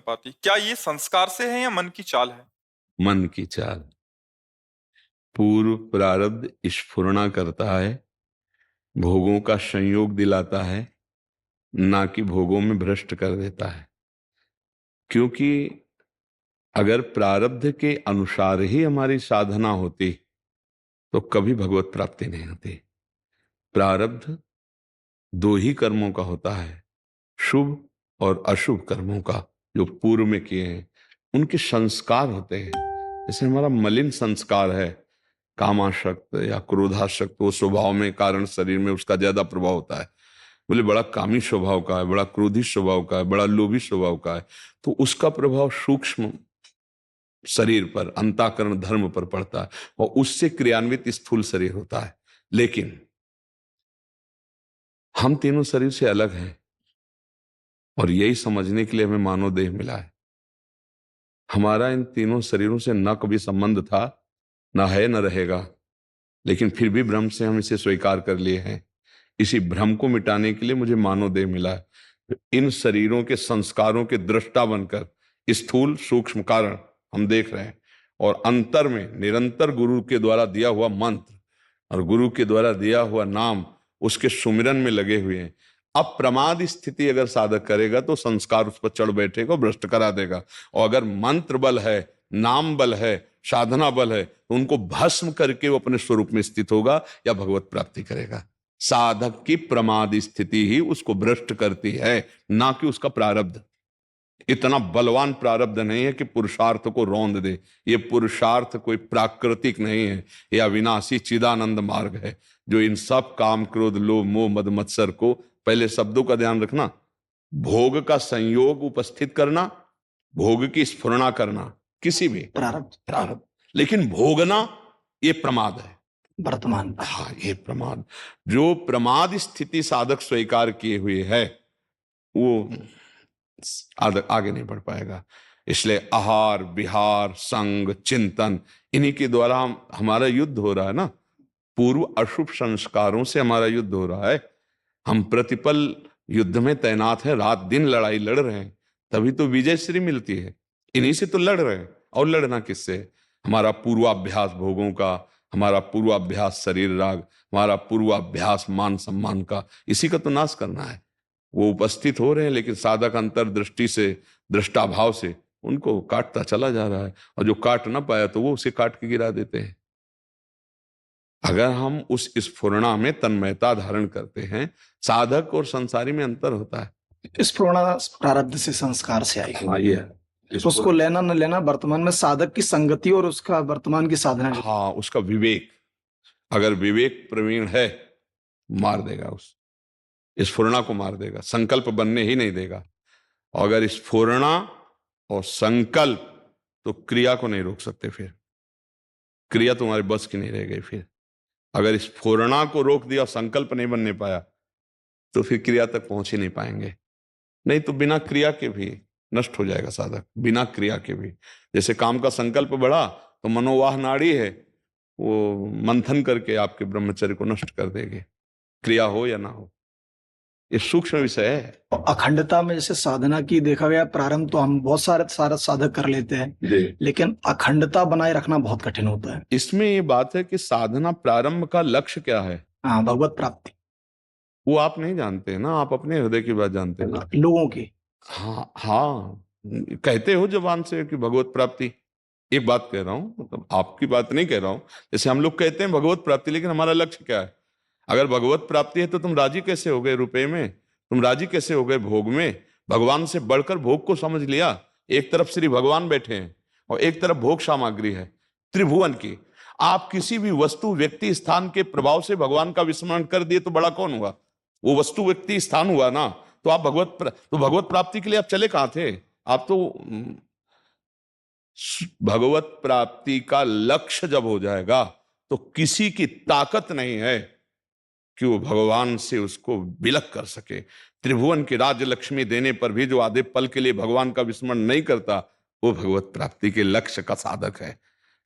पाती, क्या ये संस्कार से है या मन की चाल है? मन की चाल। पूर्व प्रारब्ध स्फुरना करता है, भोगों का संयोग दिलाता है, ना कि भोगों में भ्रष्ट कर देता है। क्योंकि अगर प्रारब्ध के अनुसार ही हमारी साधना होती तो कभी भगवत प्राप्ति नहीं होती। प्रारब्ध दो ही कर्मों का होता है, शुभ और अशुभ कर्मों का, जो पूर्व में किए हैं उनके संस्कार होते हैं। जैसे हमारा मलिन संस्कार है, कामाशक्त या क्रोधाशक्त, वो स्वभाव में कारण शरीर में उसका ज्यादा प्रभाव होता है। बोले बड़ा कामी स्वभाव का है, बड़ा क्रोधी स्वभाव का है, बड़ा लोभी स्वभाव का है, तो उसका प्रभाव सूक्ष्म शरीर पर, अंतःकरण धर्म पर पड़ता है और उससे क्रियान्वित स्थूल शरीर होता है। लेकिन हम तीनों शरीर से अलग हैं और यही समझने के लिए हमें मानव देह मिला है। हमारा इन तीनों शरीरों से न कभी संबंध था, न है, न रहेगा, लेकिन फिर भी भ्रम से हम इसे स्वीकार कर लिए हैं। इसी भ्रम को मिटाने के लिए मुझे मानव देह मिला है। इन शरीरों के संस्कारों के दृष्टा बनकर स्थूल सूक्ष्म कारण हम देख रहे हैं और अंतर में निरंतर गुरु के द्वारा दिया हुआ मंत्र और गुरु के द्वारा दिया हुआ नाम, उसके सुमिरन में लगे हुए हैं। अब प्रमाद स्थिति अगर साधक करेगा तो संस्कार उस पर चढ़ बैठेगा, भ्रष्ट करा देगा। और अगर मंत्र बल है, नाम बल है, साधना बल है, तो उनको भस्म करके वो अपने स्वरूप में स्थित होगा या भगवत प्राप्ति करेगा। साधक की प्रमाद स्थिति ही उसको भ्रष्ट करती है, ना कि उसका प्रारब्ध। इतना बलवान प्रारब्ध नहीं है कि पुरुषार्थ को रौंद दे। ये पुरुषार्थ कोई प्राकृतिक नहीं है, यह अविनाशी चिदानंद मार्ग है, जो इन सब काम क्रोध लोभ मोह मद मत्सर को, पहले शब्दों का ध्यान रखना, भोग का संयोग उपस्थित करना, भोग की स्फुरना करना, किसी भी प्रारब्ध, लेकिन भोगना ये प्रमाद है, वर्तमान। हाँ, ये प्रमाद। जो प्रमाद स्थिति साधक स्वीकार किए हुए है वो आगे नहीं बढ़ पाएगा। इसलिए आहार विहार संग चिंतन, इन्हीं के द्वारा हमारा युद्ध हो रहा है ना। पूर्व अशुभ संस्कारों से हमारा युद्ध हो रहा है। हम प्रतिपल युद्ध में तैनात हैं, रात दिन लड़ाई लड़ रहे हैं, तभी तो विजय श्री मिलती है। इन्हीं से तो लड़ रहे हैं। और लड़ना किससे? हमारा पूर्वाभ्यास भोगों का, हमारा पूर्वाभ्यास शरीर राग, हमारा पूर्वाभ्यास मान सम्मान का, इसी का तो नाश करना है। वो उपस्थित हो रहे हैं, लेकिन साधक अंतर्दृष्टि से, दृष्टाभाव से उनको काटता चला जा रहा है, और जो काट ना पाया तो वो उसे काट के गिरा देते हैं। अगर हम उस स्फुरना में तन्मयता धारण करते हैं, साधक और संसारी में अंतर होता है। स्फुरना प्रारब्ध से, संस्कार से आई। हाँ, ये तो उसको लेना न लेना वर्तमान में साधक की संगति और उसका वर्तमान की साधना। हाँ, उसका विवेक, अगर विवेक प्रवीण है, मार देगा, उस स्फुरना को मार देगा, संकल्प बनने ही नहीं देगा। और अगर स्फुरना और संकल्प, तो क्रिया को नहीं रोक सकते। फिर क्रिया तुम्हारे बस की नहीं रह गई। फिर अगर स्फुरना को रोक दिया और संकल्प नहीं बनने पाया, तो फिर क्रिया तक पहुंच ही नहीं पाएंगे। नहीं तो बिना क्रिया के भी नष्ट हो जाएगा साधक, बिना क्रिया के भी। जैसे काम का संकल्प बढ़ा तो मनोवाह नाड़ी है, वो मंथन करके आपके ब्रह्मचर्य को नष्ट कर देगी, क्रिया हो या ना हो। ये सूक्ष्म विषय है। अखंडता में जैसे साधना की देखा गया, प्रारंभ तो हम बहुत सारे साधक कर लेते हैं, लेकिन अखंडता बनाए रखना बहुत कठिन होता है। इसमें ये बात है कि साधना प्रारंभ का लक्ष्य क्या है? हाँ, भगवत प्राप्ति। वो आप नहीं जानते ना, आप अपने हृदय की बात जानते हैं, लोगों की। हाँ हाँ, कहते हो जबान से कि भगवत प्राप्ति। एक बात कह रहा हूं, मतलब आपकी बात नहीं कह रहा हूं। जैसे हम लोग कहते हैं भगवत प्राप्ति, लेकिन हमारा लक्ष्य क्या है? अगर भगवत प्राप्ति है तो तुम राजी कैसे हो गए रुपए में? तुम राजी कैसे हो गए भोग में? भगवान से बढ़कर भोग को समझ लिया। एक तरफ श्री भगवान बैठे हैं और एक तरफ भोग सामग्री है त्रिभुवन की। आप किसी भी वस्तु व्यक्ति स्थान के प्रभाव से भगवान का विस्मरण कर दिए तो बड़ा कौन हुआ? वो वस्तु व्यक्ति स्थान हुआ ना। तो आप भगवत प्राप्ति के लिए आप चले कहां थे? आप तो भगवत प्राप्ति का लक्ष्य जब हो जाएगा तो किसी की ताकत नहीं है कि वो भगवान से उसको विलक कर सके। त्रिभुवन की राज्य लक्ष्मी देने पर भी जो आधे पल के लिए भगवान का विस्मरण नहीं करता, वो भगवत प्राप्ति के लक्ष्य का साधक है।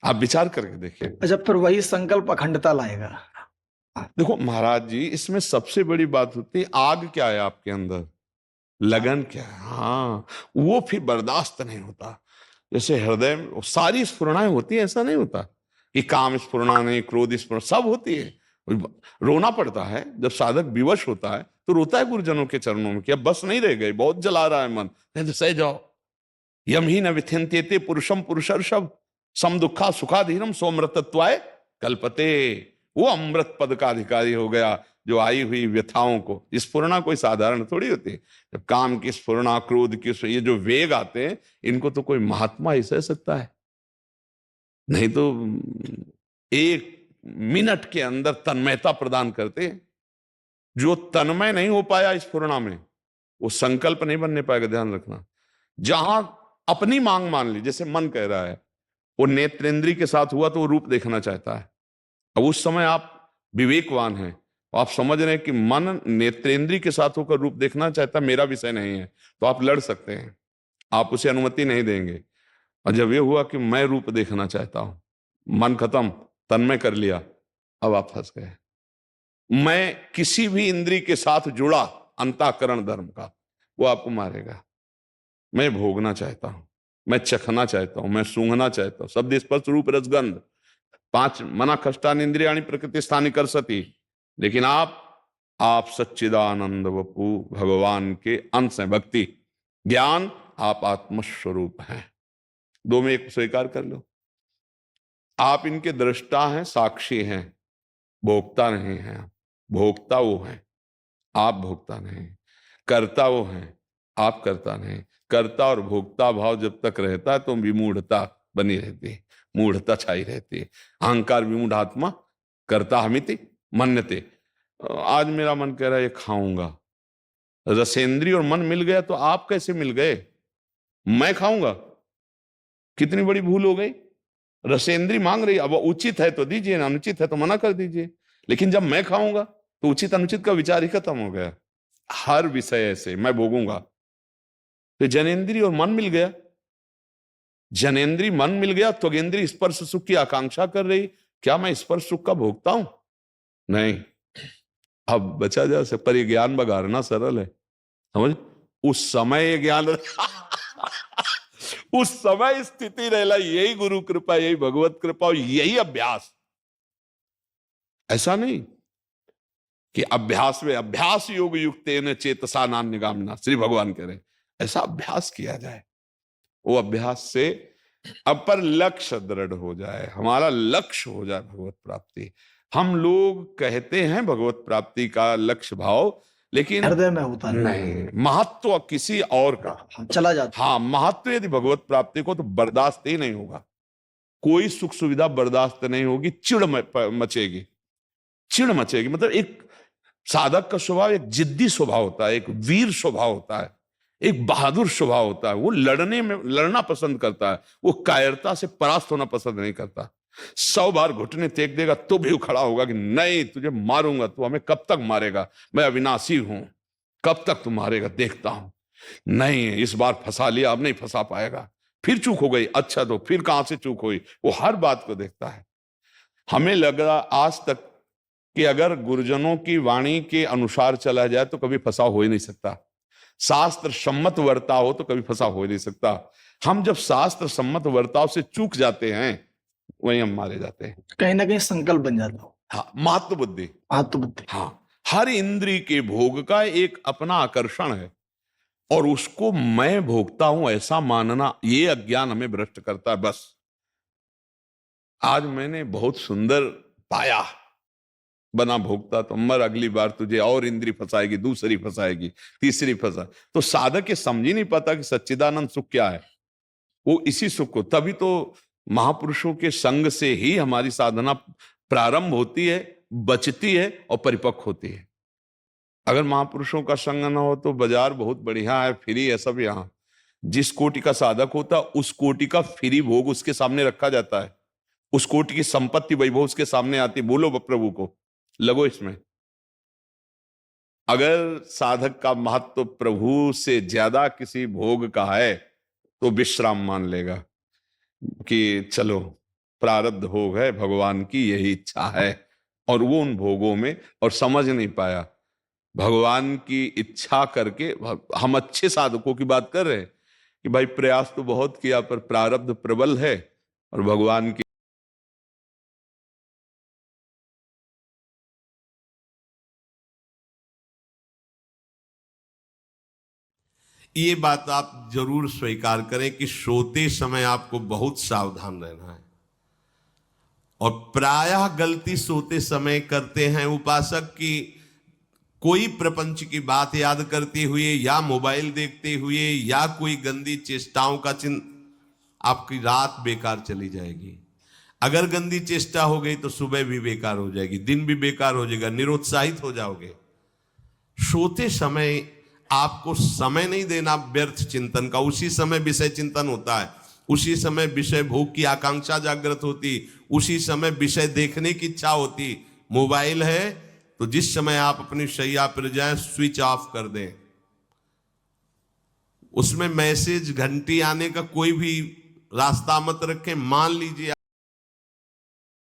आप विचार करके देखिए। अच्छा, फिर वही संकल्प अखंडता लाएगा। देखो महाराज जी, इसमें सबसे बड़ी बात होती है, आग क्या है आपके अंदर? लगन क्या है, हाँ, वो फिर बर्दाश्त नहीं होता। जैसे हृदय में सारी स्फुरणाएं होती है, ऐसा नहीं होता कि काम स्फुरणा नहीं, क्रोध स्फुरणा, सब होती है। रोना पड़ता है जब साधक विवश होता है, तो रोता है गुरुजनों के चरणों में कि अब बस नहीं रह गए, बहुत जला रहा है मन, नहीं तो सह जाओ। यम ही न विथियन्त्येते पुरुषम पुरुषर्षभ सम दुखा सुखाधीनम सोमृतत्वाय कल्पते। वो अमृत पद का अधिकारी हो गया जो आई हुई व्यथाओं को, स्फुरणा कोई साधारण थोड़ी होती है। जब काम की स्फुरणा, क्रोध की, ये जो वेग आते हैं, इनको तो कोई महात्मा ही सह सकता है, नहीं तो एक मिनट के अंदर तन्मयता प्रदान करते हैं। जो तन्मय नहीं हो पाया स्फुरणा में, वो संकल्प नहीं बनने पाएगा, ध्यान रखना। जहां अपनी मांग मान ली, जैसे मन कह रहा है, वो नेत्रेंद्री के साथ हुआ तो वो रूप देखना चाहता है। अब उस समय आप विवेकवान हैं, आप समझ रहे हैं कि मन नेत्रेंद्री के साथ होकर रूप देखना चाहता है, मेरा विषय नहीं है, तो आप लड़ सकते हैं, आप उसे अनुमति नहीं देंगे। और जब ये हुआ कि मैं रूप देखना चाहता हूं, मन खत्म, तन्मय कर लिया, अब आप फंस गए। मैं किसी भी इंद्री के साथ जुड़ा अंतःकरण धर्म का, वो आपको मारेगा। मैं भोगना चाहता हूं, मैं चखना चाहता हूं, मैं सूंघना चाहता हूं, शब्द स्पर्श रूप रसगंध, 5 मना खष्टान इंद्रियाणि प्रकृति स्थानी कर सती। लेकिन आप सच्चिदानंद वपु भगवान के अंश हैं। भक्ति ज्ञान, आप आत्मस्वरूप हैं, दो में एक स्वीकार कर लो। आप इनके दृष्टा हैं, साक्षी हैं, भोक्ता नहीं हैं। भोक्ता वो हैं, आप भोक्ता नहीं। कर्ता वो हैं, आप कर्ता नहीं। कर्ता और भोक्ता भाव जब तक रहता है तो विमूढ़ता बनी रहती है, मूढ़ता छाई रहती है। अहंकार विमूढ़ आत्मा कर्ता हमिति मन्यते। आज मेरा मन कह रहा है ये खाऊंगा, रसेंद्री और मन मिल गया, तो आप कैसे मिल गए? मैं खाऊंगा, कितनी बड़ी भूल हो गई। रसेंद्री मांग रही, अब उचित है तो दीजिए, अनुचित है तो मना कर दीजिए। लेकिन जब मैं खाऊंगा तो उचित अनुचित का विचार ही खत्म हो गया। हर विषय ऐसे मैं भोगूंगा। तो जनेन्द्री और मन मिल गया, जनेन्द्री मन मिल गया, त्वगेंद्री स्पर्श सुख की आकांक्षा कर रही। क्या मैं स्पर्श सुख का भोगता हूं? नहीं। अब बचा जा सकता, पर ये ज्ञान बघारना सरल है, समझ। उस समय ये ज्ञान उस समय स्थिति रहला, यही गुरु कृपा, यही भगवत कृपा, यही अभ्यास। ऐसा नहीं कि अभ्यास में अभ्यास योग युक्त चेतसा नान्यगामिना, श्री भगवान कह रहे ऐसा अभ्यास किया जाए, वो अभ्यास से अपर लक्ष्य दृढ़ हो जाए, हमारा लक्ष्य हो जाए भगवत प्राप्ति। हम लोग कहते हैं भगवत प्राप्ति का लक्ष्य भाव, लेकिन हृदय में होता नहीं, महत्व किसी और का चला जाता। हाँ, महत्व यदि भगवत प्राप्ति को, तो बर्दाश्त ही नहीं होगा, कोई सुख सुविधा बर्दाश्त नहीं होगी, चिड़ मचेगी, चिड़ मचेगी। मतलब एक साधक का स्वभाव एक जिद्दी स्वभाव होता है, एक वीर स्वभाव होता है, एक बहादुर स्वभाव होता है। वो लड़ना पसंद करता है, वो कायरता से परास्त होना पसंद नहीं करता। 100 बार घुटने टेक देगा तो भी खड़ा होगा कि नहीं, तुझे मारूंगा, तू हमें कब तक मारेगा, मैं अविनाशी हूं, कब तक तू मारेगा देखता हूं। नहीं, इस बार फंसा लिया, अब नहीं फंसा पाएगा, फिर चूक हो गई, अच्छा तो फिर कहां से चूक हुई, वो हर बात को देखता है। हमें लगा आज तक कि अगर गुरुजनों की वाणी के अनुसार चला जाए तो कभी फंसा हो ही नहीं सकता, शास्त्र सम्मत वर्ताव हो तो कभी फंसा हो ही नहीं सकता। हम जब शास्त्र सम्मत वर्ताव से चूक जाते हैं, वहीं हम मारे जाते हैं। कहीं ना कहीं संकल्प बन जाता हो। हाँ, महत्व बुद्धि, आत्मबुद्धि। हाँ, हर इंद्री के भोग का एक अपना आकर्षण है, और उसको मैं भोगता हूं ऐसा मानना, ये अज्ञान हमें भ्रष्ट करता है। बस आज मैंने बहुत सुंदर पाया, बना भोगता तो मर, अगली बार तुझे और इंद्री फंसाएगी, दूसरी फंसाएगी, तीसरी फंसा। तो साधक ये समझ ही नहीं पाता कि सच्चिदानंद सुख क्या है। वो इसी सुख को, तभी तो महापुरुषों के संग से ही हमारी साधना प्रारंभ होती है, बचती है और परिपक्व होती है। अगर महापुरुषों का संग ना हो तो बाजार बहुत बढ़िया है, फ्री है सब। यहाँ जिस कोटि का साधक होता उस कोटि का फ्री भोग उसके सामने रखा जाता है, उस कोटि की संपत्ति वैभव उसके सामने आती। बोलो प्रभु को, लगो इसमें। अगर साधक का महत्व प्रभु से ज्यादा किसी भोग का है तो विश्राम मान लेगा कि चलो प्रारब्ध भोग है, भगवान की यही इच्छा है, और वो उन भोगों में, और समझ नहीं पाया भगवान की इच्छा करके, हम अच्छे साधकों की बात कर रहे हैं कि भाई प्रयास तो बहुत किया पर प्रारब्ध प्रबल है और भगवान की ये बात आप जरूर स्वीकार करें कि सोते समय आपको बहुत सावधान रहना है। और प्रायः गलती सोते समय करते हैं उपासक की, कोई प्रपंच की बात याद करते हुए या मोबाइल देखते हुए या कोई गंदी चेष्टाओं का आपकी रात बेकार चली जाएगी। अगर गंदी चेष्टा हो गई तो सुबह भी बेकार हो जाएगी, दिन भी बेकार हो जाएगा, निरुत्साहित हो जाओगे। सोते समय आपको समय नहीं देना व्यर्थ चिंतन का। उसी समय विषय चिंतन होता है, उसी समय विषय भोग की आकांक्षा जागृत होती, उसी समय विषय देखने की इच्छा होती। मोबाइल है तो जिस समय आप अपनी शैया पर जाएं स्विच ऑफ कर दें। उसमें मैसेज घंटी आने का कोई भी रास्ता मत रखें। मान लीजिए